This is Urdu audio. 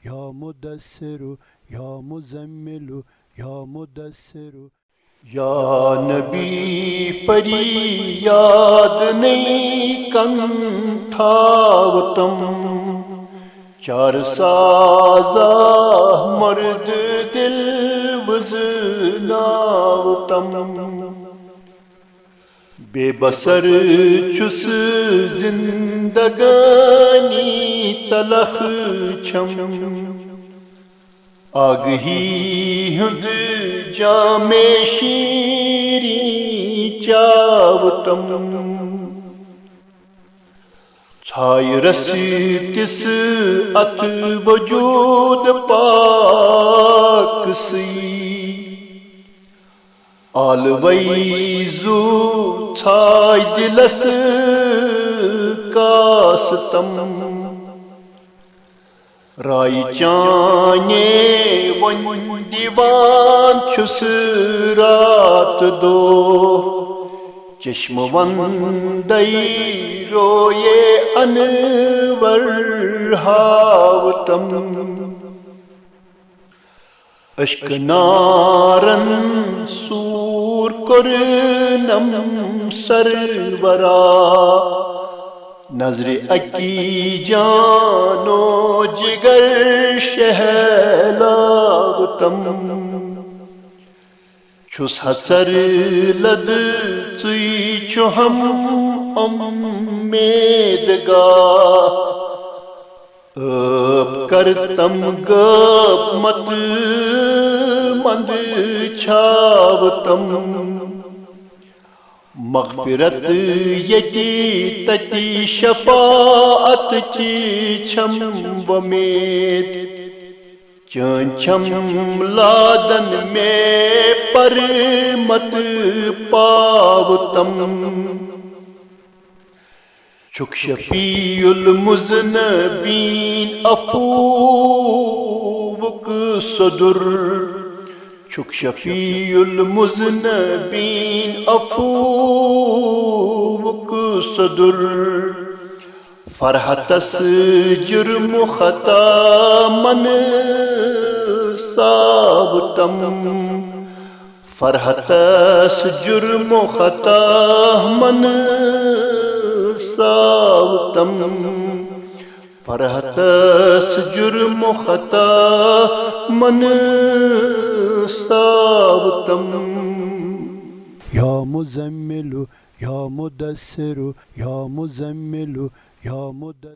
یا مدثر یا مزمل یا مدثر. یا نبی فریاد نہیں کنٹھاوتم چار سازا مرد دل وزناوتم بے بسر چس زندگانی تلخ چھم آگہی ہند جام شیری چاوتم چھائے رسی تس ات وجود پاک سی آلوئی زو چھائے دلس کاستم رائی چانے ون دیوان چھس رات دو چشم وندئی روئے انور ہاوتم اشک نارن سور کرنم سرورا نظر اکی جانو جگر شہلاوتم چھس حسر لد ژٕے چھُہم امیدگاہ ٲب کرتم غٲب مت مند چھاوتم مغفرت یتی تتی شفاعت چی چھم ومید چون چھم لادن میں پر مت پاوتم چھک شفیع المذنبین عفوک صدر چھک شفیع المذنبین عفوک صدر فرحتس جرم خطا من ساوتم فرحتس جرم خطا من ساوتم فرحتس جرم خطا من ساوتم. یا مزمل یا مدثر یا مزمل یا مدثر.